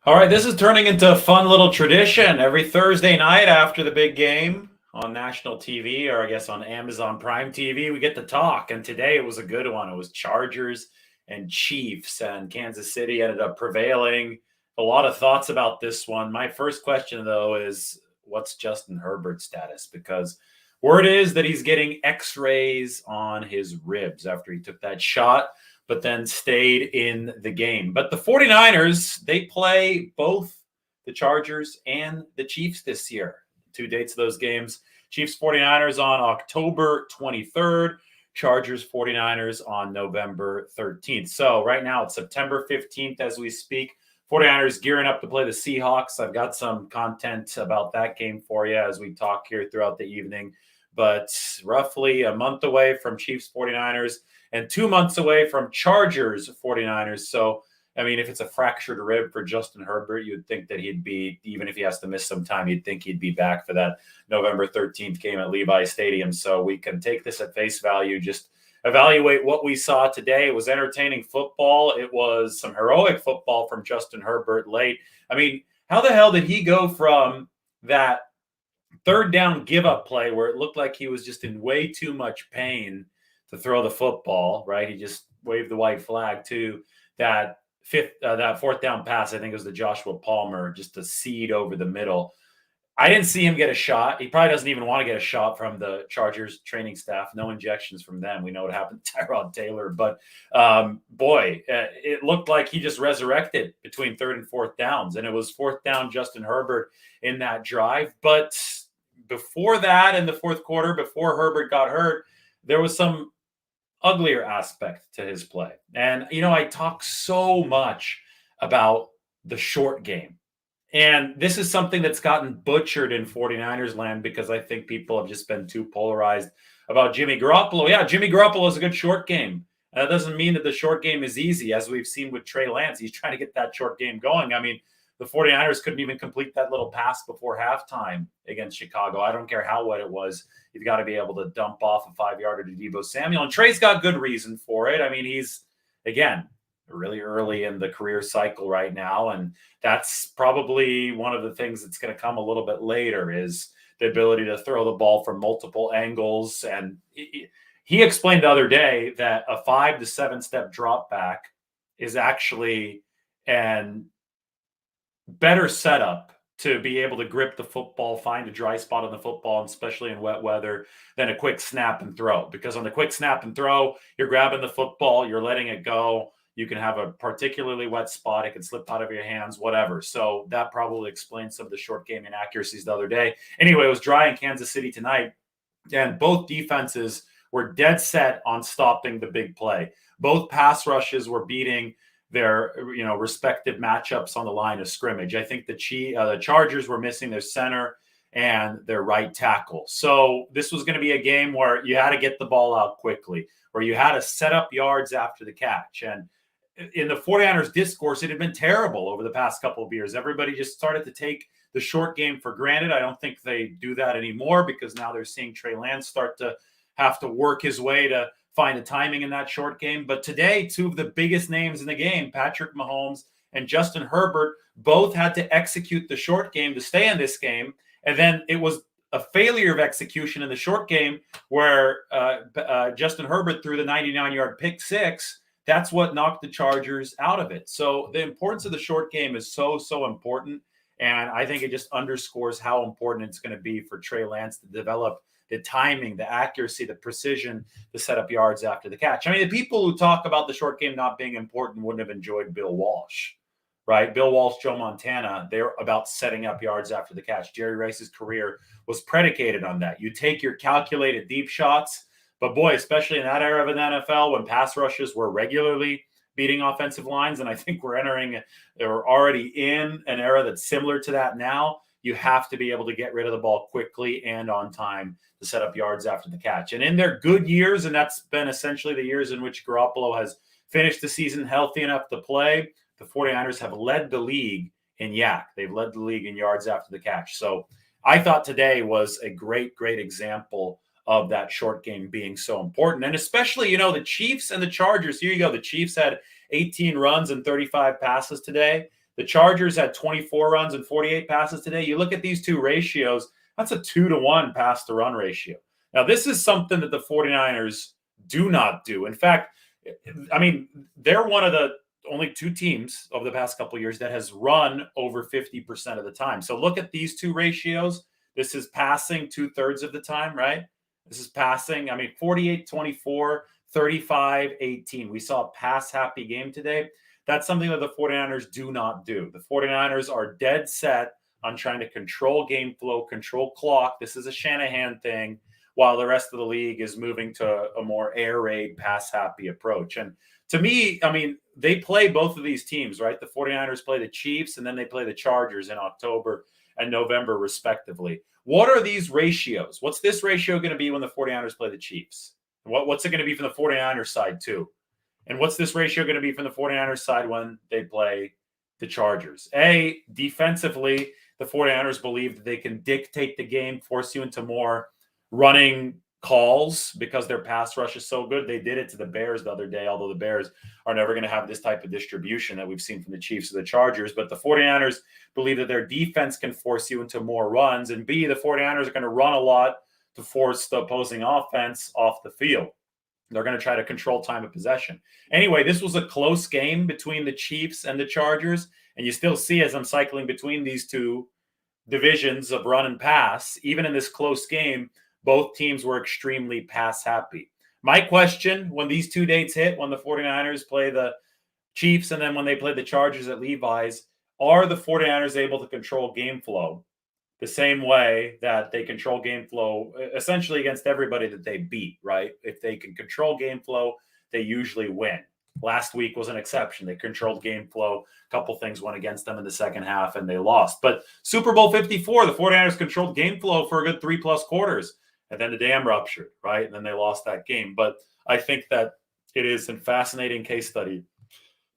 All right, this is turning into a fun little tradition. Every Thursday night after the big game on national TV, or I guess on Amazon Prime TV, we get to talk. And today it was a good one. It was Chargers and Chiefs, and Kansas City ended up prevailing. A lot of thoughts about this one. My first question, though, is what's Justin Herbert's status? Because word is that he's getting x-rays on his ribs after he took that shot, but then stayed in the game. But the 49ers, they play both the Chargers and the Chiefs this year. Two dates of those games. Chiefs 49ers on October 23rd, Chargers 49ers on November 13th. So right now it's September 15th as we speak. 49ers gearing up to play the Seahawks. I've got some content about that game for you as we talk here throughout the evening. But roughly a month away from Chiefs 49ers and 2 months away from Chargers 49ers. So, I mean, if it's a fractured rib for Justin Herbert, you'd think that he'd be, even if he has to miss some time, you'd think he'd be back for that November 13th game at Levi Stadium. So we can take this at face value, just evaluate what we saw today. It was entertaining football. It was some heroic football from Justin Herbert late. I mean, how the hell did he go from that third down give up play where it looked like he was just in way too much pain to throw the football, right? He just waved the white flag, to that fourth down pass. I think it was the Joshua Palmer, just a seed over the middle. I didn't see him get a shot. He probably doesn't even want to get a shot from the Chargers training staff. No injections from them. We know what happened to Tyrod Taylor. But, it looked like he just resurrected between third and fourth downs. And it was fourth down Justin Herbert in that drive. But before that, in the fourth quarter, before Herbert got hurt, there was some uglier aspect to his play. And, I talk so much about the short game. And this is something that's gotten butchered in 49ers land because I think people have just been too polarized about Jimmy Garoppolo. Yeah, Jimmy Garoppolo is a good short game. That doesn't mean that the short game is easy, as we've seen with Trey Lance. He's trying to get that short game going. I mean, the 49ers couldn't even complete that little pass before halftime against Chicago. I don't care how wet it was. You've got to be able to dump off a 5-yarder to Deebo Samuel. And Trey's got good reason for it. I mean, he's, again, really early in the career cycle right now. And that's probably one of the things that's going to come a little bit later, is the ability to throw the ball from multiple angles. And he explained the other day that a 5 to 7 step drop back is actually an better setup to be able to grip the football, find a dry spot on the football, and especially in wet weather, than a quick snap and throw. Because on the quick snap and throw, you're grabbing the football, you're letting it go. You can have a particularly wet spot. It can slip out of your hands, whatever. So that probably explains some of the short game inaccuracies the other day. Anyway, it was dry in Kansas City tonight, and both defenses were dead set on stopping the big play. Both pass rushes were beating their respective matchups on the line of scrimmage. I think the Chargers were missing their center and their right tackle. So this was going to be a game where you had to get the ball out quickly, where you had to set up yards after the catch. And in the 49ers discourse, it had been terrible over the past couple of years. Everybody just started to take the short game for granted. I don't think they do that anymore, because now they're seeing Trey Lance start to have to work his way to find the timing in that short game. But today, two of the biggest names in the game, Patrick Mahomes and Justin Herbert, both had to execute the short game to stay in this game. And then it was a failure of execution in the short game where Justin Herbert threw the 99-yard pick six. That's what knocked the Chargers out of it. So the importance of the short game is so, so important. And I think it just underscores how important it's going to be for Trey Lance to develop the timing, the accuracy, the precision to set up yards after the catch. I mean, the people who talk about the short game not being important wouldn't have enjoyed Bill Walsh, right? Bill Walsh, Joe Montana, they're about setting up yards after the catch. Jerry Rice's career was predicated on that. You take your calculated deep shots, but boy, especially in that era of an NFL when pass rushes were regularly beating offensive lines, and I think we're already in an era that's similar to that now, you have to be able to get rid of the ball quickly and on time to set up yards after the catch. And in their good years, and that's been essentially the years in which Garoppolo has finished the season healthy enough to play, the 49ers have led the league in YAC. They've led the league in yards after the catch. So I thought today was a great, great example of that short game being so important. And especially, the Chiefs and the Chargers. Here you go. The Chiefs had 18 runs and 35 passes today. The Chargers had 24 runs and 48 passes today. You look at these two ratios, that's a 2-to-1 pass to run ratio. Now, this is something that the 49ers do not do. In fact, I mean, they're one of the only two teams over the past couple of years that has run over 50% of the time. So look at these two ratios. This is passing 2/3 of the time, right? This is passing. I mean, 48-24, 35-18. We saw a pass-happy game today. That's something that the 49ers do not do. The 49ers are dead set on trying to control game flow, control clock. This is a Shanahan thing, while the rest of the league is moving to a more air raid, pass-happy approach. And to me, I mean, they play both of these teams, right? The 49ers play the Chiefs, and then they play the Chargers in October and November, respectively. What are these ratios? What's this ratio going to be when the 49ers play the Chiefs? What's it going to be from the 49ers side, too? And what's this ratio going to be from the 49ers side when they play the Chargers? Defensively, the 49ers believe that they can dictate the game, force you into more running calls because their pass rush is so good. They did it to the Bears the other day, although the Bears are never going to have this type of distribution that we've seen from the Chiefs or the Chargers. But the 49ers believe that their defense can force you into more runs. And B, the 49ers are going to run a lot to force the opposing offense off the field. They're going to try to control time of possession. Anyway, this was a close game between the Chiefs and the Chargers. And you still see, as I'm cycling between these two divisions of run and pass, even in this close game, both teams were extremely pass happy. My question, when these two dates hit, when the 49ers play the Chiefs and then when they play the Chargers at Levi's, are the 49ers able to control game flow the same way that they control game flow essentially against everybody that they beat, right? If they can control game flow, they usually win. Last week was an exception. They controlled game flow. A couple things went against them in the second half and they lost. But Super Bowl 54, the 49ers controlled game flow for a good 3+ quarters. And then the dam ruptured, right? And then they lost that game. But I think that it is a fascinating case study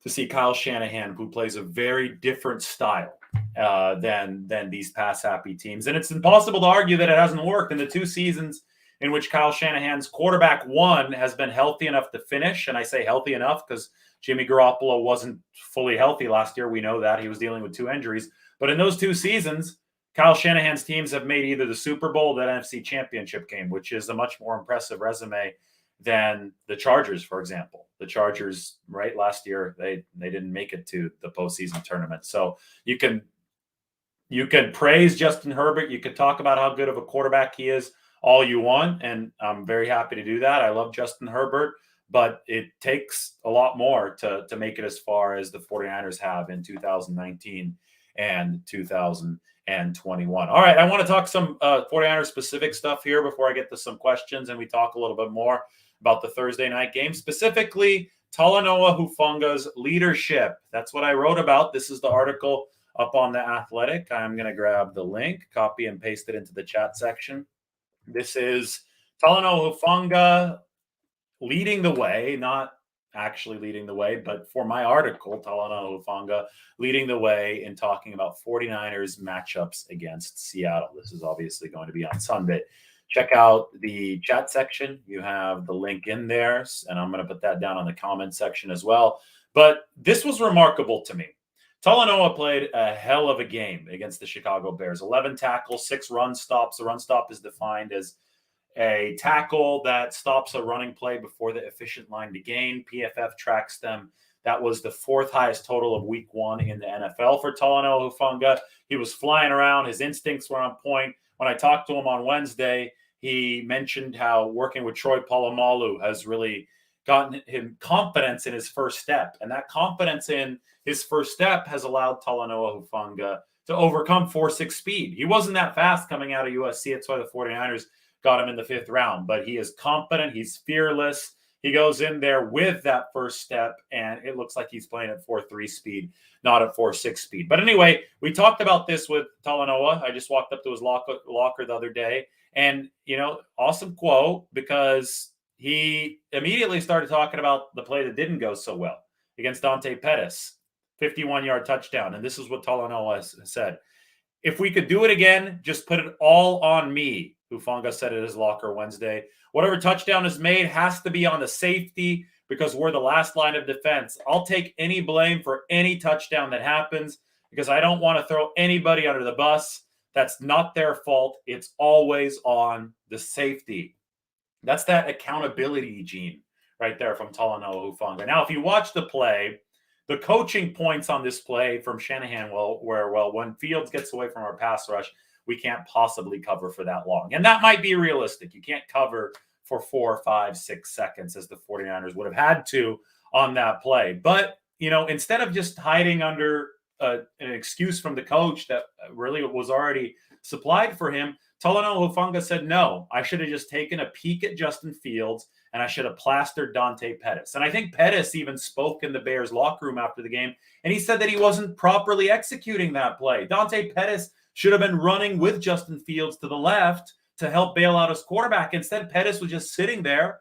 to see Kyle Shanahan, who plays a very different style than these pass-happy teams. And it's impossible to argue that it hasn't worked. In the 2 seasons in which Kyle Shanahan's quarterback one has been healthy enough to finish, and I say healthy enough because Jimmy Garoppolo wasn't fully healthy last year. We know that. He was dealing with 2 injuries. But in those 2 seasons, Kyle Shanahan's teams have made either the Super Bowl or the NFC Championship game, which is a much more impressive resume than the Chargers, for example. The Chargers, right, last year, they didn't make it to the postseason tournament. So you can praise Justin Herbert. You could talk about how good of a quarterback he is all you want, and I'm very happy to do that. I love Justin Herbert, but it takes a lot more to make it as far as the 49ers have in 2019 and 2021. All right, I want to talk some 49ers specific stuff here before I get to some questions and we talk a little bit more about the Thursday night game, specifically Talanoa Hufanga's leadership. That's what I wrote about. This is the article up on The Athletic. I'm going to grab the link, copy and paste it into the chat section. This is Talanoa Hufanga leading the way, not actually leading the way, but for my article, Talanoa Hufanga leading the way in talking about 49ers matchups against Seattle. This is obviously going to be on Sunday. Check out the chat section. You have the link in there, and I'm going to put that down on the comment section as well. But this was remarkable to me. Talanoa played a hell of a game against the Chicago Bears. 11 tackles, 6 run stops. A run stop is defined as a tackle that stops a running play before the efficient line to gain. PFF tracks them. That was the 4th highest total of week 1 in the NFL for Talanoa Hufanga. He was flying around. His instincts were on point. When I talked to him on Wednesday, he mentioned how working with Troy Polamalu has really gotten him confidence in his first step. And that confidence in his first step has allowed Talanoa Hufanga to overcome 4.6 speed. He wasn't that fast coming out of USC. That's why the 49ers got him in the 5th round. But he is confident. He's fearless. He goes in there with that first step, and it looks like he's playing at 4.3 speed, not at 4.6 speed. But anyway, we talked about this with Talanoa. I just walked up to his locker the other day. And, awesome quote, because he immediately started talking about the play that didn't go so well against Dante Pettis, 51-yard touchdown. And this is what Talanoa said. If we could do it again, just put it all on me, Hufanga said at his locker Wednesday. Whatever touchdown is made has to be on the safety because we're the last line of defense. I'll take any blame for any touchdown that happens. because I don't want to throw anybody under the bus. That's not their fault. It's always on the safety. That's that accountability gene right there from Talanoa Hufanga. Now, if you watch the play, the coaching points on this play from Shanahan were, when Fields gets away from our pass rush, we can't possibly cover for that long. And that might be realistic. You can't cover for 4, 5, 6 seconds as the 49ers would have had to on that play. But, instead of just hiding under an excuse from the coach that really was already supplied for him, Talanoa Hufanga said, no, I should have just taken a peek at Justin Fields and I should have plastered Dante Pettis. And I think Pettis even spoke in the Bears locker room after the game, and he said that he wasn't properly executing that play. Dante Pettis should have been running with Justin Fields to the left to help bail out his quarterback. Instead, Pettis was just sitting there,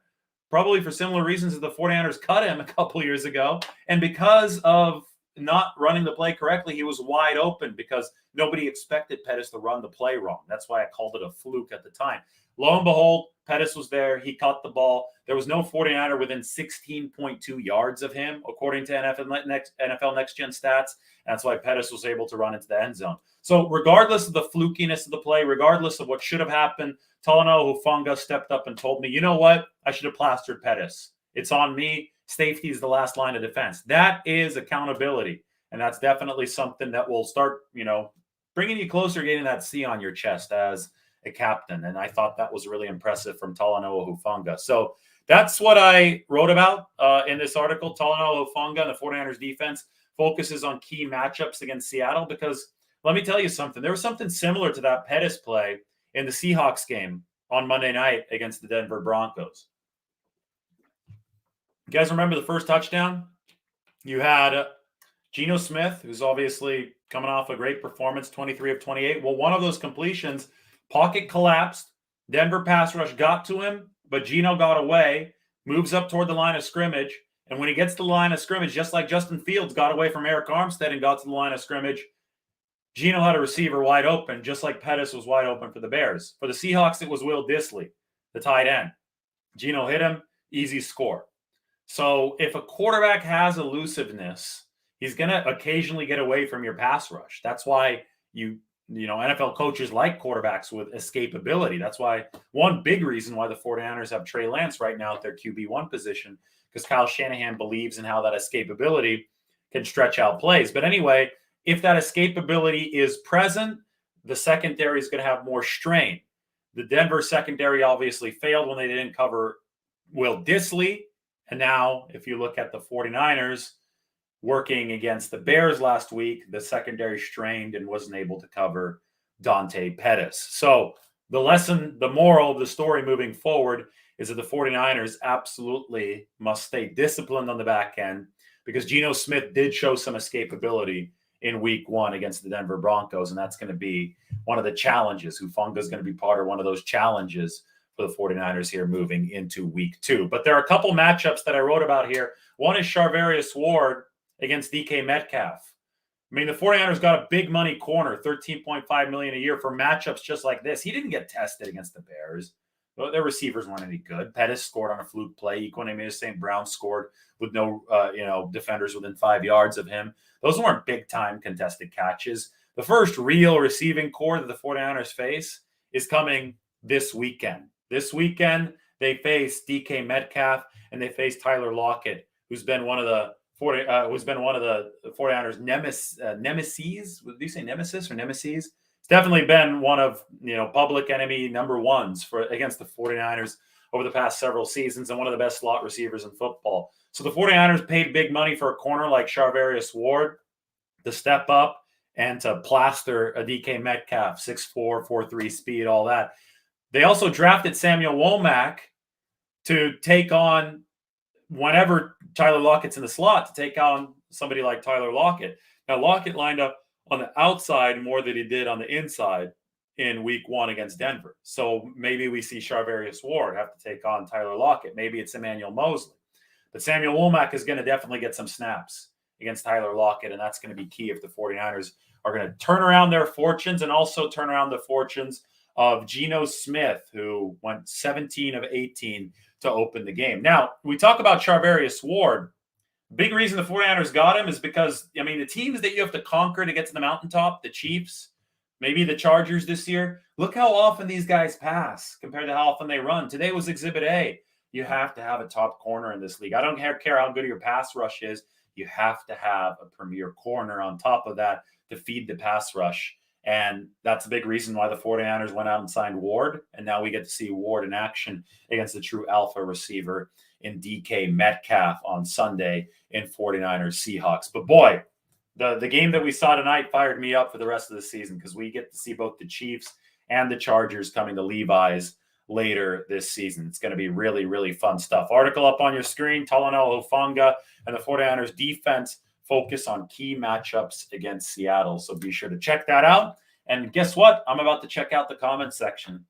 probably for similar reasons as the 49ers cut him a couple years ago. And because of not running the play correctly, he was wide open because nobody expected Pettis to run the play wrong. That's why I called it a fluke at the time. Lo and behold, Pettis was there. He caught the ball. There was no 49er within 16.2 yards of him, according to NFL Next Gen stats. And that's why Pettis was able to run into the end zone. So regardless of the flukiness of the play, regardless of what should have happened, Talanoa Hufanga stepped up and told me, you know what? I should have plastered Pettis. It's on me. Safety is the last line of defense. That is accountability. And that's definitely something that will start, bringing you closer, getting that C on your chest as a captain. And I thought that was really impressive from Talanoa Hufanga. So that's what I wrote about in this article. Talanoa Hufanga and the 49ers defense focuses on key matchups against Seattle, because let me tell you something. There was something similar to that Pettis play in the Seahawks game on Monday night against the Denver Broncos. You guys remember the first touchdown? You had Geno Smith, who's obviously coming off a great performance, 23 of 28. Well, one of those completions, pocket collapsed. Denver pass rush got to him, but Geno got away, moves up toward the line of scrimmage. And when he gets to the line of scrimmage, just like Justin Fields got away from Eric Armstead and got to the line of scrimmage, Geno had a receiver wide open, just like Pettis was wide open for the Bears. For the Seahawks, it was Will Dissly, the tight end. Geno hit him, easy score. So if a quarterback has elusiveness, he's going to occasionally get away from your pass rush. That's why NFL coaches like quarterbacks with escapability. That's why one big reason why the 49ers have Trey Lance right now at their QB1 position, because Kyle Shanahan believes in how that escapability can stretch out plays. But anyway, if that escapability is present, the secondary is going to have more strain. The Denver secondary obviously failed when they didn't cover Will Dissly. And now, if you look at the 49ers working against the Bears last week, the secondary strained and wasn't able to cover Dante Pettis. So the moral of the story moving forward is that the 49ers absolutely must stay disciplined on the back end, because Geno Smith did show some escapability in week 1 against the Denver Broncos. And that's going to be one of the challenges. Hufanga is going to be part of one of those challenges for the 49ers here moving into week 2. But there are a couple matchups that I wrote about here. One is Charvarius Ward against DK Metcalf. I mean, the 49ers got a big money corner, $13.5 million a year for matchups just like this. He didn't get tested against the Bears. Their receivers weren't any good. Pettis scored on a fluke play. Equanimeous St. Brown scored with no defenders within 5 yards of him. Those weren't big-time contested catches. The first real receiving core that the 49ers face is coming this weekend. This weekend, they face DK Metcalf and they face Tyler Lockett, who's been one of the 49ers nemesis. Do you say nemesis or nemesis? It's definitely been one of public enemy number ones against the 49ers over the past several seasons, and one of the best slot receivers in football. So the 49ers paid big money for a corner like Charvarius Ward to step up and to plaster a DK Metcalf, 6'4", 4'3" speed, all that. They also drafted Samuel Womack to take on, whenever Tyler Lockett's in the slot, to take on somebody like Tyler Lockett. Now, Lockett lined up on the outside more than he did on the inside in week 1 against Denver. So maybe we see Charvarius Ward have to take on Tyler Lockett. Maybe it's Emmanuel Mosley. But Samuel Womack is going to definitely get some snaps against Tyler Lockett, and that's going to be key if the 49ers are going to turn around their fortunes and also turn around the fortunes of Geno Smith, who went 17 of 18 to open the game. Now, we talk about Charvarius Ward. Big reason the 49ers got him is because, I mean, the teams that you have to conquer to get to the mountaintop, the Chiefs, maybe the Chargers this year, look how often these guys pass compared to how often they run. Today was Exhibit A. You have to have a top corner in this league. I don't care how good your pass rush is. You have to have a premier corner on top of that to feed the pass rush. And that's a big reason why the 49ers went out and signed Ward. And now we get to see Ward in action against the true alpha receiver in DK Metcalf on Sunday in 49ers Seahawks. But boy, the game that we saw tonight fired me up for the rest of the season because we get to see both the Chiefs and the Chargers coming to Levi's later this season. It's going to be really, really fun stuff. Article up on your screen, Talanoa Hufanga and the 49ers defense focus on key matchups against Seattle. So be sure to check that out. And guess what? I'm about to check out the comment section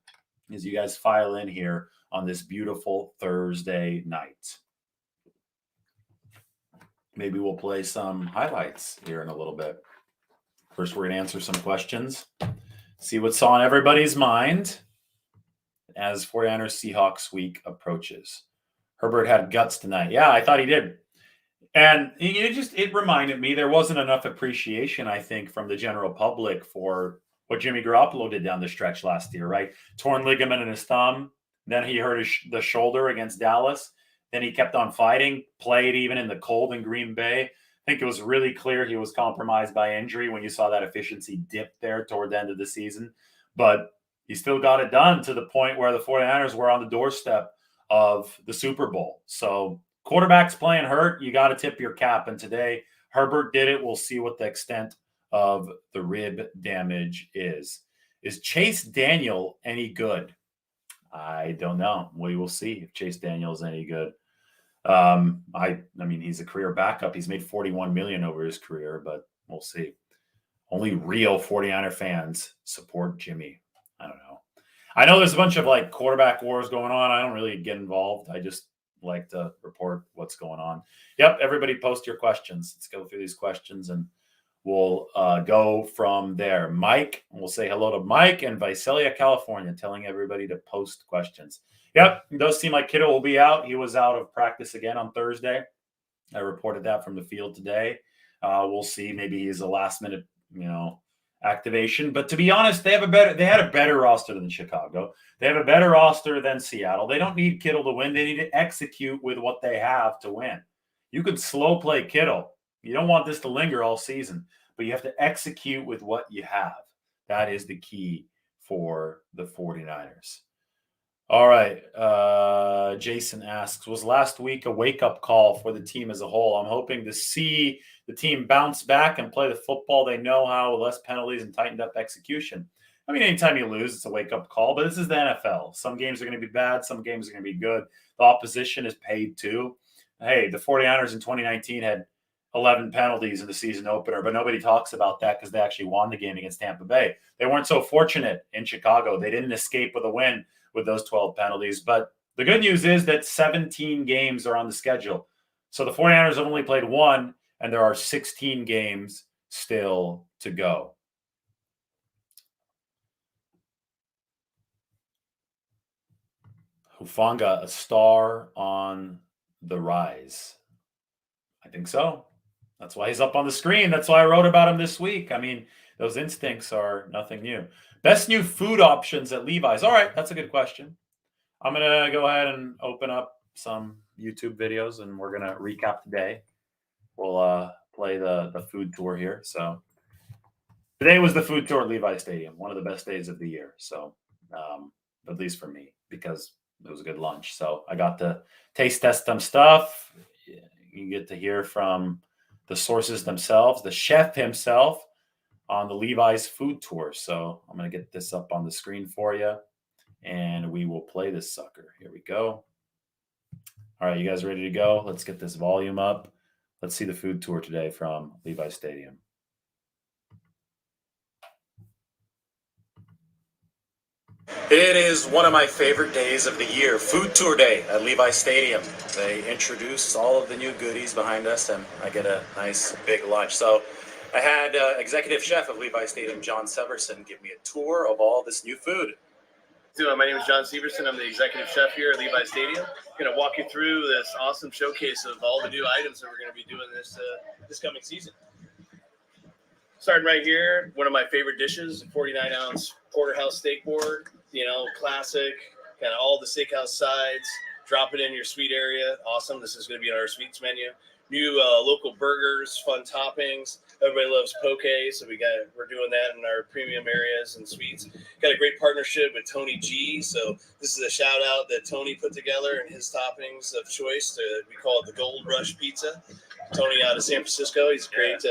as you guys file in here on this beautiful Thursday night. Maybe we'll play some highlights here in a little bit. First, we're going to answer some questions, see what's on everybody's mind as 49ers Seahawks week approaches. Herbert had guts tonight. Yeah, I thought he did. And it reminded me there wasn't enough appreciation, I think, from the general public for what Jimmy Garoppolo did down the stretch last year, right? Torn ligament in his thumb. Then he hurt the shoulder against Dallas. Then he kept on fighting, played even in the cold in Green Bay. I think it was really clear he was compromised by injury when you saw that efficiency dip there toward the end of the season. But he still got it done to the point where the 49ers were on the doorstep of the Super Bowl. So quarterbacks playing hurt, you got to tip your cap. And today, Herbert did it. We'll see what the extent of the rib damage is. Is Chase Daniel any good? I don't know. We will see if Chase Daniel is any good. I mean, he's a career backup. He's made $41 million over his career, but we'll see. Only real 49er fans support Jimmy. I don't know. I know there's a bunch of like quarterback wars going on. I don't really get involved. I just like to report what's going on. Yep, everybody post your questions. Let's go through these questions and we'll go from there. Mike, we'll say hello to Mike in Visalia, California, telling everybody to post questions. Yep, it does seem like Kittle will be out. He was out of practice again on Thursday. I reported that from the field today. We'll see. Maybe he's a last minute, activation. But to be honest, they had a better roster than Chicago. They have a better roster than Seattle. They don't need Kittle to win. They need to execute with what they have to win. You could slow play Kittle. You don't want this to linger all season, but you have to execute with what you have. That is the key for the 49ers. All right. Jason asks, was last week a wake-up call for the team as a whole? I'm hoping to see the team bounce back and play the football they know how, with less penalties and tightened up execution. I mean, anytime you lose, it's a wake-up call, but this is the NFL. Some games are going to be bad. Some games are going to be good. The opposition is paid too. Hey, the 49ers in 2019 had 11 penalties in the season opener, but nobody talks about that because they actually won the game against Tampa Bay. They weren't so fortunate in Chicago. They didn't escape with a win with those 12 penalties. But the good news is that 17 games are on the schedule. So the 49ers have only played one, and there are 16 games still to go. Hufanga, a star on the rise. I think so. That's why he's up on the screen. That's why I wrote about him this week. I mean, those instincts are nothing new. Best new food options at Levi's. All right, that's a good question. I'm going to go ahead and open up some YouTube videos, and we're going to recap today. We'll play the food tour here. So today was the food tour at Levi's Stadium, one of the best days of the year. So at least for me, because it was a good lunch. So I got to taste test some stuff. You get to hear from the sources themselves, the chef himself, on the Levi's food tour. So I'm going to get this up on the screen for you, and we will play this sucker. Here we go. All right, you guys ready to go? Let's get this volume up. Let's see the food tour today from Levi's Stadium. It is one of my favorite days of the year, food tour day at Levi's Stadium. They introduce all of the new goodies behind us, and I get a nice big lunch. So I had executive chef of Levi's Stadium, John Severson, give me a tour of all this new food. So, my name is John Severson. I'm the executive chef here at Levi Stadium. I'm going to walk you through this awesome showcase of all the new items that we're going to be doing this coming season. Starting right here, one of my favorite dishes, 49-ounce porterhouse steak board. Classic, kind of all the steakhouse sides. Drop it in your sweet area. Awesome. This is going to be on our sweets menu. New local burgers, fun toppings. Everybody loves poke, so we're doing that in our premium areas and suites. Got a great partnership with Tony G. So this is a shout out that Tony put together and his toppings of choice. We call it the Gold Rush Pizza. Tony out of San Francisco. He's great.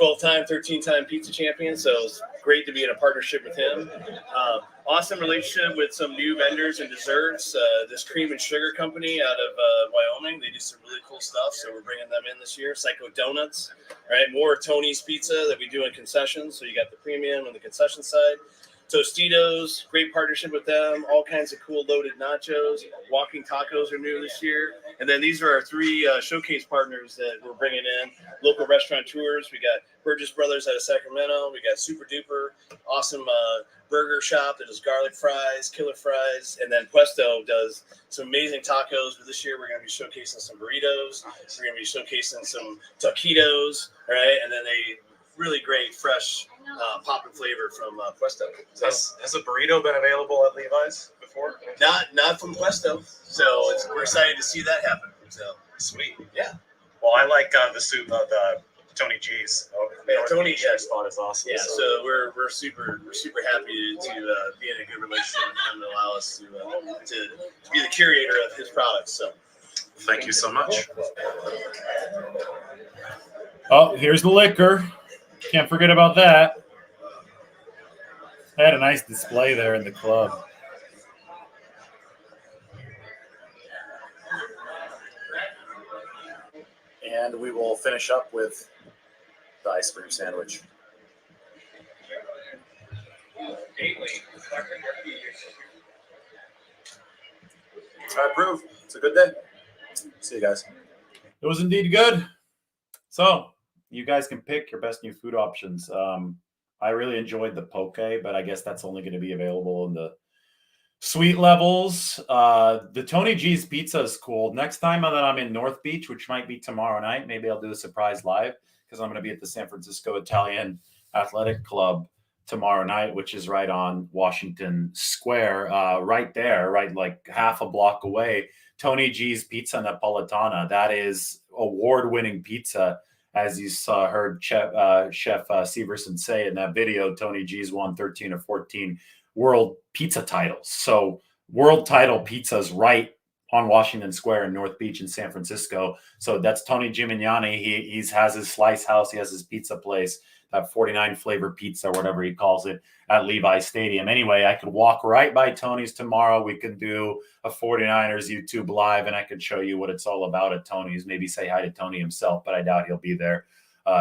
12-time, 13-time pizza champion. So it's great to be in a partnership with him. Awesome relationship with some new vendors and desserts. This cream and sugar company out of Wyoming, they do some really cool stuff. So we're bringing them in this year. Psycho Donuts, right? More Tony's Pizza that we do in concessions. So you got the premium on the concession side. Tostitos, great partnership with them. All kinds of cool loaded nachos. Walking tacos are new this year. And then these are our three showcase partners that we're bringing in. Local restaurateurs. We got Burgess Brothers out of Sacramento. We got Super Duper, awesome burger shop that does garlic fries, killer fries. And then Puesto does some amazing tacos. But this year we're going to be showcasing some burritos. We're going to be showcasing some taquitos, right? And then really great, fresh pop and flavor from Puesto. So, has a burrito been available at Levi's before? Not from Puesto. So we're excited to see that happen. So sweet. Yeah. Well, I like the soup of the Tony G's. Tony spot is awesome. Yeah. So we're super happy to be in a good relationship with him and allow us to be the curator of his products. So thank you so much. Oh, here's the liquor. Can't forget about that. They had a nice display there in the club. And we will finish up with the ice cream sandwich. I approve. It's a good day. See you guys. It was indeed good. So you guys can pick your best new food options. I really enjoyed the poke, but I guess that's only going to be available in the sweet levels. The Tony G's pizza is cool. Next time that I'm in North Beach, which might be tomorrow night, maybe I'll do a surprise live because I'm going to be at the San Francisco Italian Athletic Club tomorrow night, which is right on Washington Square, right there, right like half a block away. Tony G's Pizza Napolitana. That is award-winning pizza. As you heard Chef Severson say in that video, Tony G's won 13 or 14 world pizza titles. So world title pizzas right on Washington Square in North Beach in San Francisco. So that's Tony Gimignani. He has his slice house. He has his pizza place, that 49 flavor pizza, whatever he calls it, at Levi Stadium. Anyway, I could walk right by Tony's tomorrow. We could do a 49ers YouTube live, and I could show you what it's all about at Tony's. Maybe say hi to Tony himself, but I doubt he'll be there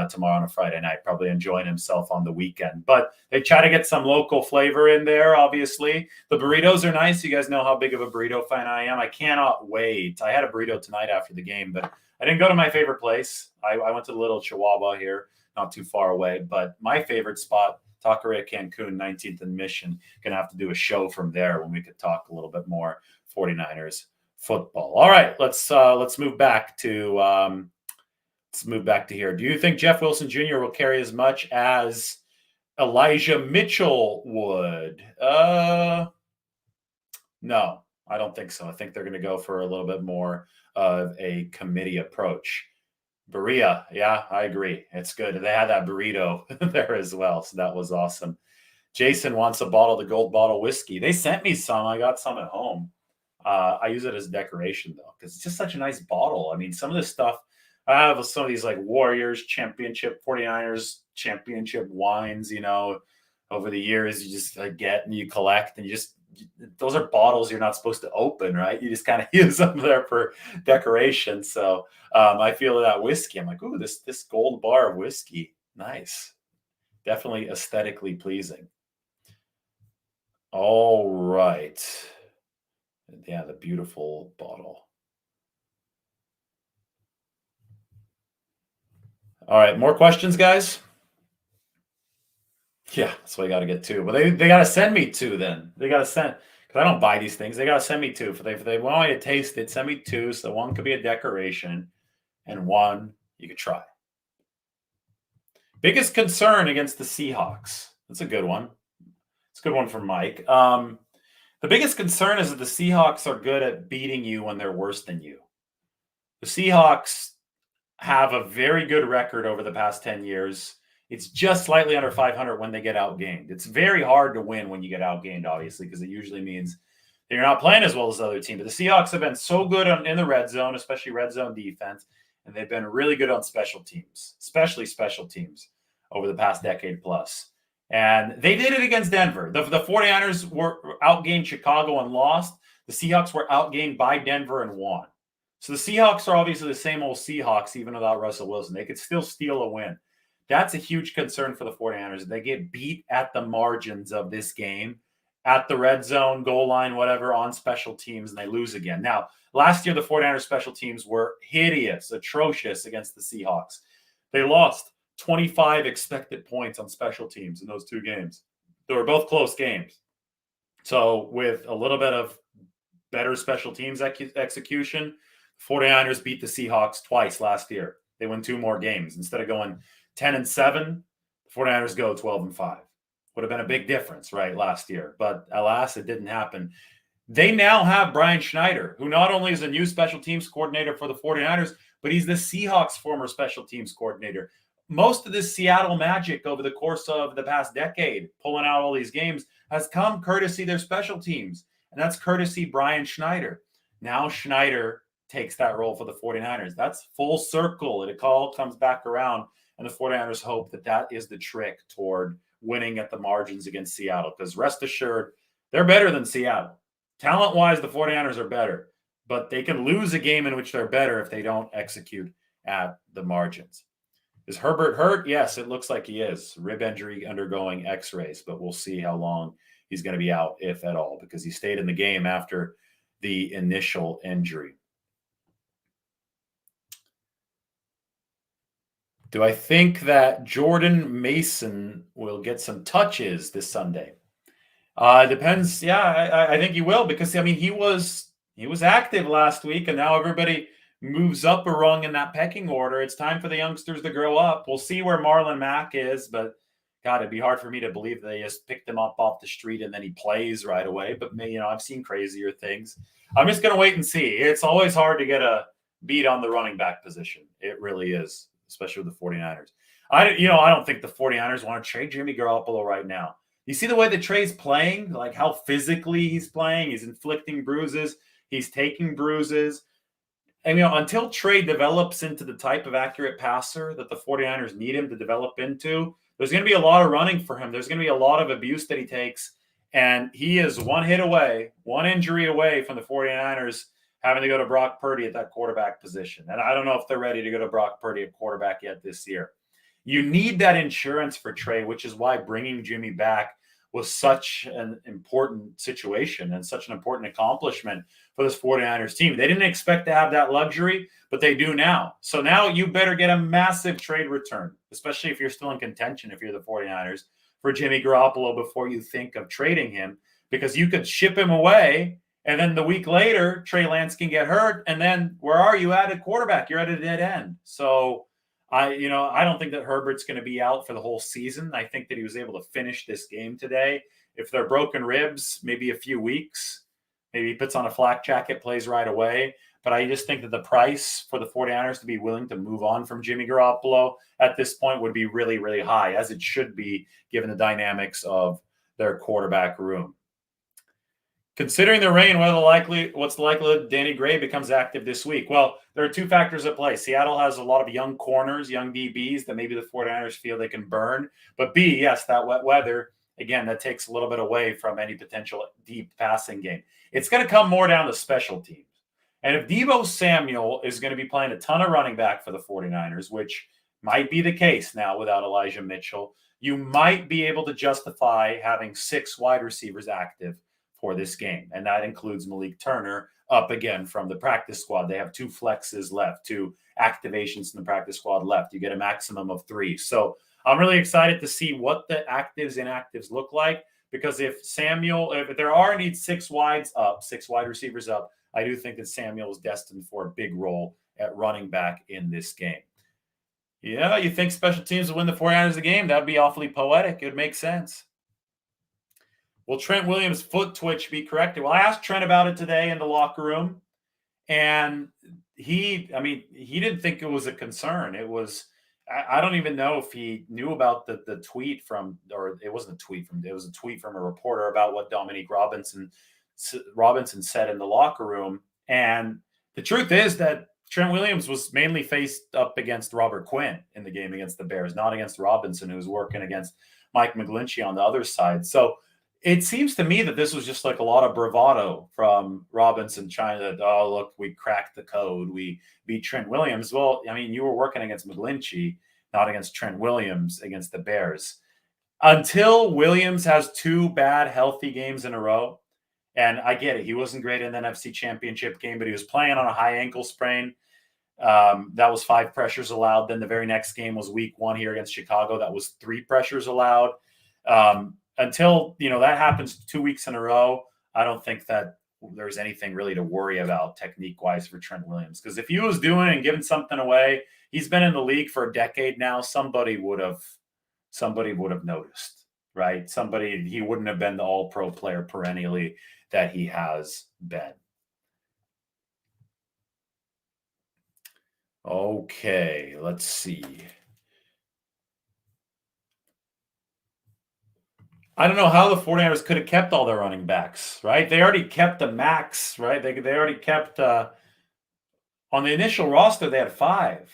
tomorrow on a Friday night, probably enjoying himself on the weekend. But they try to get some local flavor in there, obviously. The burritos are nice. You guys know how big of a burrito fan I am. I cannot wait. I had a burrito tonight after the game, but I didn't go to my favorite place. I went to the Little Chihuahua here, not too far away. But my favorite spot, Taqueria Cancun, 19th and Mission. Going to have to do a show from there when we could talk a little bit more 49ers football. All right, let's move back to here. Do you think Jeff Wilson Jr. will carry as much as Elijah Mitchell would? No, I don't think so. I think they're going to go for a little bit more of a committee approach. Berea, yeah, I agree. It's good. They had that burrito there as well, so that was awesome. Jason wants a bottle of the Gold Bottle whiskey. They sent me some. I got some at home. I use it as decoration, though, because it's just such a nice bottle. I mean, some of this stuff, I have some of these like Warriors Championship, 49ers Championship wines, over the years you just get and you collect and those are bottles you're not supposed to open, right? You just kind of use them there for decoration. So I feel that whiskey. I'm like, ooh, this gold bar of whiskey. Nice. Definitely aesthetically pleasing. All right. Yeah, the beautiful bottle. All right, more questions, guys? Yeah, that's why you got to get 2. But they got to send me 2 then. They got to send, because I don't buy these things. They got to send me 2. If they want me to taste it, send me 2. So one could be a decoration and one you could try. Biggest concern against the Seahawks. That's a good one. It's a good one from Mike. The biggest concern is that the Seahawks are good at beating you when they're worse than you. The Seahawks have a very good record over the past 10 years. It's just slightly under 500 when they get outgained. It's very hard to win when you get outgained, obviously, because it usually means that you're not playing as well as the other team. But the Seahawks have been so good in the red zone, especially red zone defense, and they've been really good on special teams, especially special teams over the past decade plus. And they did it against Denver. The 49ers were outgained Chicago and lost. The Seahawks were outgained by Denver and won. So the Seahawks are obviously the same old Seahawks, even without Russell Wilson. They could still steal a win. That's a huge concern for the 49ers. They get beat at the margins of this game, at the red zone, goal line, whatever, on special teams, and they lose again. Now, last year, the 49ers special teams were hideous, atrocious against the Seahawks. They lost 25 expected points on special teams in those 2 games. They were both close games. So with a little bit of better special teams execution, 49ers beat the Seahawks twice last year. They win 2 more games. Instead of going 10-7, the 49ers go 12-5. Would have been a big difference, right, last year. But alas, it didn't happen. They now have Brian Schneider, who not only is a new special teams coordinator for the 49ers, but he's the Seahawks' former special teams coordinator. Most of this Seattle magic over the course of the past decade, pulling out all these games, has come courtesy their special teams. And that's courtesy Brian Schneider. Now Schneider takes that role for the 49ers. That's full circle. It all comes back around. And the 49ers hope that that is the trick toward winning at the margins against Seattle. Because rest assured, they're better than Seattle. Talent-wise, the 49ers are better. But they can lose a game in which they're better if they don't execute at the margins. Is Herbert hurt? Yes, it looks like he is. Rib injury undergoing x-rays. But we'll see how long he's going to be out, if at all. Because he stayed in the game after the initial injury. Do I think that Jordan Mason will get some touches this Sunday? Depends. Yeah, I think he will because, I mean, he was active last week, and now everybody moves up a rung in that pecking order. It's time for the youngsters to grow up. We'll see where Marlon Mack is, but, God, it'd be hard for me to believe they just picked him up off the street and then he plays right away. But, I've seen crazier things. I'm just going to wait and see. It's always hard to get a beat on the running back position. It really is. Especially with the 49ers. I don't think the 49ers want to trade Jimmy Garoppolo right now. You see the way that Trey's playing, like how physically he's playing. He's inflicting bruises. He's taking bruises. And, until Trey develops into the type of accurate passer that the 49ers need him to develop into, there's going to be a lot of running for him. There's going to be a lot of abuse that he takes. And he is one hit away, one injury away from the 49ers having to go to Brock Purdy at that quarterback position. And I don't know if they're ready to go to Brock Purdy at quarterback yet this year. You need that insurance for Trey, which is why bringing Jimmy back was such an important situation and such an important accomplishment for this 49ers team. They didn't expect to have that luxury, but they do now. So now you better get a massive trade return, especially if you're still in contention, if you're the 49ers, for Jimmy Garoppolo before you think of trading him, because you could ship him away. And then the week later, Trey Lance can get hurt. And then where are you at quarterback? You're at a dead end. So I don't think that Herbert's going to be out for the whole season. I think that he was able to finish this game today. If they're broken ribs, maybe a few weeks. Maybe he puts on a flak jacket, plays right away. But I just think that the price for the 49ers to be willing to move on from Jimmy Garoppolo at this point would be really, really high, as it should be given the dynamics of their quarterback room. Considering the rain, what's the likelihood Danny Gray becomes active this week? Well, there are 2 factors at play. Seattle has a lot of young corners, young DBs that maybe the 49ers feel they can burn. But B, yes, that wet weather, again, that takes a little bit away from any potential deep passing game. It's going to come more down to special teams. And if Deebo Samuel is going to be playing a ton of running back for the 49ers, which might be the case now without Elijah Mitchell, you might be able to justify having 6 wide receivers active for this game. And that includes Malik Turner up again from the practice squad. They have 2 flexes left, 2 activations in the practice squad left. You get a maximum of 3. So I'm really excited to see what the actives and inactives look like, because if there are indeed six wide receivers up, I do think that Samuel is destined for a big role at running back in this game. Yeah, you think special teams will win the 49ers the game? That'd be awfully poetic. It would make sense. Will Trent Williams' foot twitch be corrected? Well, I asked Trent about it today in the locker room, and he didn't think it was a concern. It was, I don't even know if he knew about the tweet from, or it wasn't a tweet from, it was a tweet from a reporter about what Dominique Robinson said in the locker room. And the truth is that Trent Williams was mainly faced up against Robert Quinn in the game against the Bears, not against Robinson, who was working against Mike McGlinchey on the other side. So it seems to me that this was just like a lot of bravado from Robinson trying to, oh, look, we cracked the code. We beat Trent Williams. Well, I mean, you were working against McGlinchey, not against Trent Williams against the Bears. Until Williams has two bad, healthy games in a row, and I get it, he wasn't great in the NFC Championship game, but he was playing on a high ankle sprain. That was 5 pressures allowed. Then the very next game was week 1 here against Chicago. That was 3 pressures allowed. Until, that happens 2 weeks in a row, I don't think that there's anything really to worry about technique-wise for Trent Williams. Because if he was doing and giving something away, he's been in the league for a decade now. Somebody would have noticed, right? He wouldn't have been the all-pro player perennially that he has been. Okay, let's see. I don't know how the 49ers could have kept all their running backs, right? They already kept the max, right? They already kept, on the initial roster, they had 5.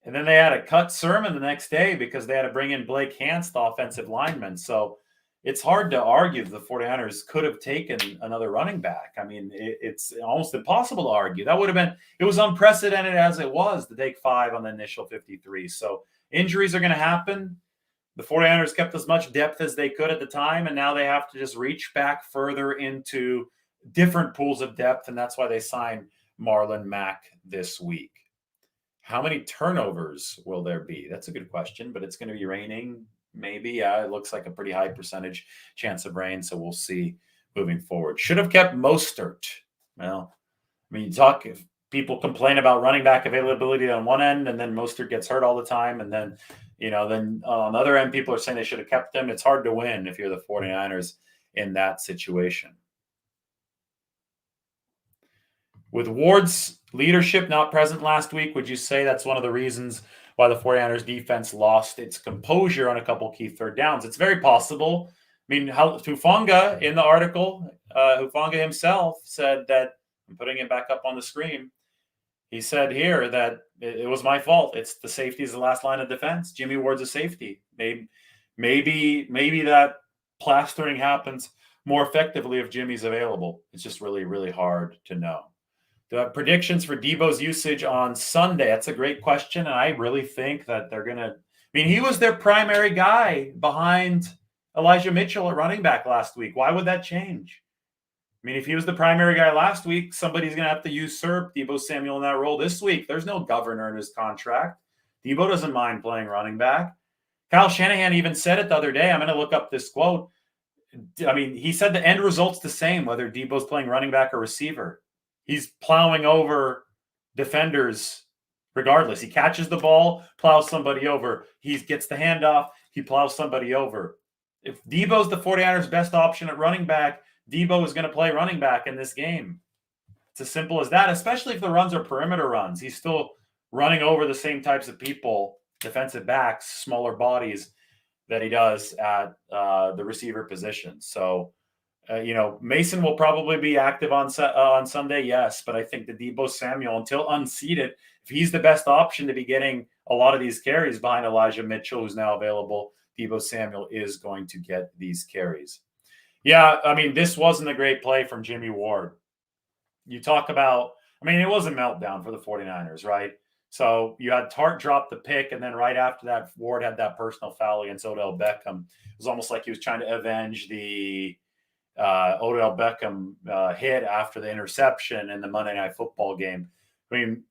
And then they had to cut Sermon the next day because they had to bring in Blake Hance, the offensive lineman. So it's hard to argue the 49ers could have taken another running back. I mean, it's almost impossible to argue. It was unprecedented as it was to take 5 on the initial 53. So injuries are going to happen. The 49ers kept as much depth as they could at the time, and now they have to just reach back further into different pools of depth, and that's why they signed Marlon Mack this week. How many turnovers will there be? That's a good question, but it's going to be raining, maybe. Yeah, it looks like a pretty high percentage chance of rain, so we'll see moving forward. Should have kept Mostert. Well, I mean, if people complain about running back availability on one end, and then Mostert gets hurt all the time, and then on the other end, people are saying they should have kept him. It's hard to win if you're the 49ers in that situation. With Ward's leadership not present last week, would you say that's one of the reasons why the 49ers defense lost its composure on a couple key third downs? It's very possible. I mean, Hufanga in the article, Hufanga himself said that, I'm putting it back up on the screen, he said here that it was my fault. It's the safety is the last line of defense. Jimmy Ward's a safety. Maybe that plastering happens more effectively if Jimmy's available. It's just really, really hard to know. Do you have predictions for Deebo's usage on Sunday? That's a great question, and I really think that they're going to – I mean, he was their primary guy behind Elijah Mitchell at running back last week. Why would that change? I mean, if he was the primary guy last week, somebody's going to have to usurp Deebo Samuel in that role this week. There's no governor in his contract. Deebo doesn't mind playing running back. Kyle Shanahan even said it the other day. I'm going to look up this quote. I mean, he said the end result's the same, whether Deebo's playing running back or receiver. He's plowing over defenders regardless. He catches the ball, plows somebody over. He gets the handoff, he plows somebody over. If Deebo's the 49ers' best option at running back, Deebo is going to play running back in this game. It's as simple as that, especially if the runs are perimeter runs. He's still running over the same types of people, defensive backs, smaller bodies, that he does at the receiver position. So, Mason will probably be active on Sunday, yes, but I think the Deebo Samuel, until unseated, if he's the best option to be getting a lot of these carries behind Elijah Mitchell, who's now available, Deebo Samuel is going to get these carries. Yeah, I mean, this wasn't a great play from Jimmy Ward. You talk about, I mean, it was a meltdown for the 49ers, right? So you had Tart drop the pick, and then right after that, Ward had that personal foul against Odell Beckham. It was almost like he was trying to avenge the Odell Beckham hit after the interception in the Monday Night Football game. I mean,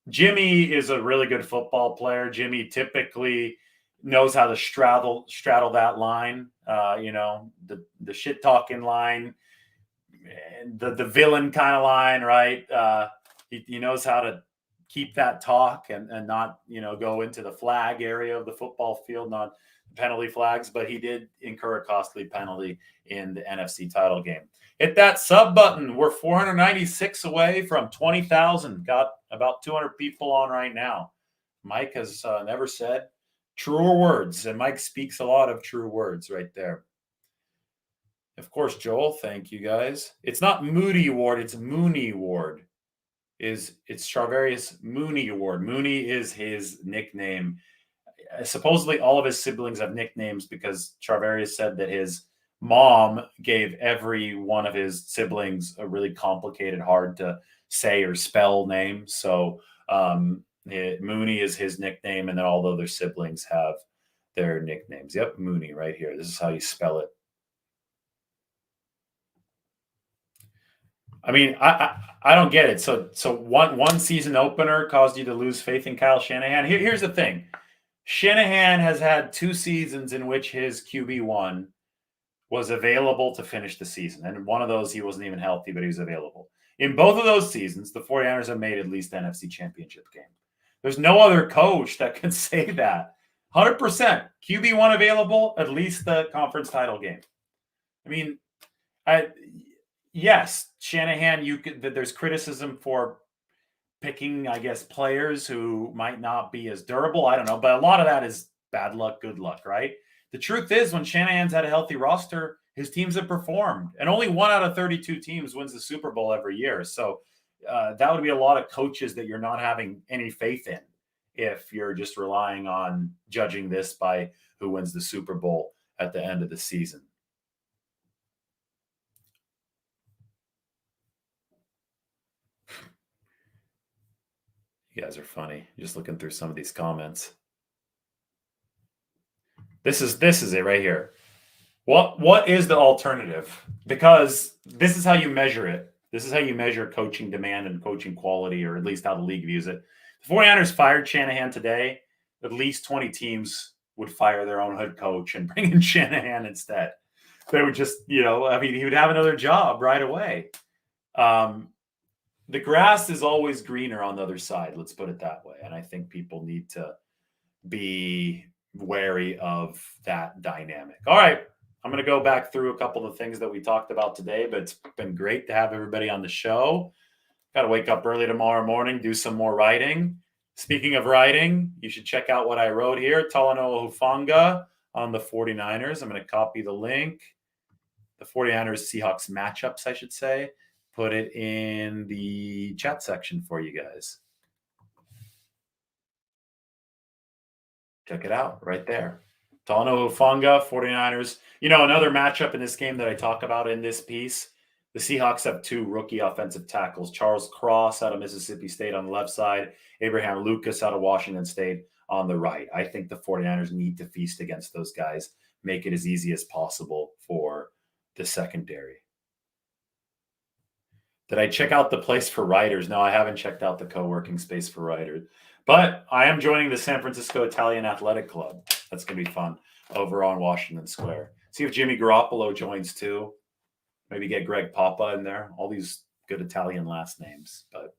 Jimmy is a really good football player. Jimmy typically knows how to straddle that line, the shit talking line, the villain kind of line, right? He knows how to keep that talk and not, go into the flag area of the football field, not penalty flags, but he did incur a costly penalty in the NFC title game. Hit that sub button. We're 496 away from 20,000. Got about 200 people on right now. Mike has never said truer words, and Mike speaks a lot of true words right there. Of course, Joel, thank you guys. It's not Moody Award, it's Mooney Award. It's Charvarius Mooney Award. Mooney is his nickname. Supposedly all of his siblings have nicknames because Charvarius said that his mom gave every one of his siblings a really complicated, hard to say or spell name. So Mooney is his nickname, and then all the other siblings have their nicknames. Yep, Mooney right here. This is how you spell it. I mean, I don't get it. So one season opener caused you to lose faith in Kyle Shanahan. Here's the thing. Shanahan has had 2 seasons in which his QB1 was available to finish the season. And one of those, he wasn't even healthy, but he was available. In both of those seasons, the 49ers have made at least the NFC Championship game. There's no other coach that can say that. 100%. QB1 available, at least the conference title game. I mean, yes, Shanahan, there's criticism for picking, I guess, players who might not be as durable. I don't know. But a lot of that is bad luck, good luck, right? The truth is, when Shanahan's had a healthy roster, his teams have performed. And only 1 out of 32 teams wins the Super Bowl every year. So that would be a lot of coaches that you're not having any faith in if you're just relying on judging this by who wins the Super Bowl at the end of the season. You guys are funny. Just looking through some of these comments. This is it right here. What is the alternative? Because this is how you measure it. This is how you measure coaching demand and coaching quality, or at least how the league views it. The 49ers fired Shanahan today. At least 20 teams would fire their own head coach and bring in Shanahan instead. They would just, he would have another job right away. The grass is always greener on the other side. Let's put it that way. And I think people need to be wary of that dynamic. All right. I'm going to go back through a couple of things that we talked about today, but it's been great to have everybody on the show. Got to wake up early tomorrow morning, do some more writing. Speaking of writing, you should check out what I wrote here. Talanoa Hufanga on the 49ers. I'm going to copy the link. The 49ers Seahawks matchups, I should say. Put it in the chat section for you guys. Check it out right there. Talanoa Hufanga, 49ers. Another matchup in this game that I talk about in this piece, the Seahawks have 2 rookie offensive tackles. Charles Cross out of Mississippi State on the left side, Abraham Lucas out of Washington State on the right. I think the 49ers need to feast against those guys, make it as easy as possible for the secondary. Did I check out the place for writers? No, I haven't checked out the co-working space for writers. But I am joining the San Francisco Italian Athletic Club. That's going to be fun over on Washington Square. See if Jimmy Garoppolo joins too. Maybe get Greg Papa in there. All these good Italian last names. But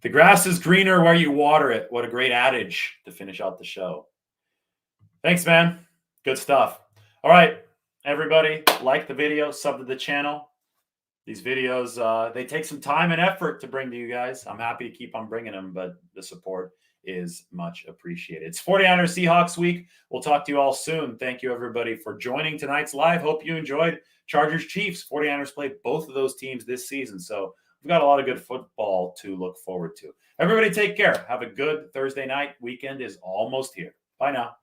the grass is greener where you water it. What a great adage to finish out the show. Thanks, man. Good stuff. All right, everybody, like the video, sub to the channel. These videos, they take some time and effort to bring to you guys. I'm happy to keep on bringing them, but the support is much appreciated. It's 49ers Seahawks week. We'll talk to you all soon. Thank you, everybody, for joining tonight's live. Hope you enjoyed Chargers Chiefs. 49ers played both of those teams this season, so we've got a lot of good football to look forward to. Everybody take care. Have a good Thursday night. Weekend is almost here. Bye now.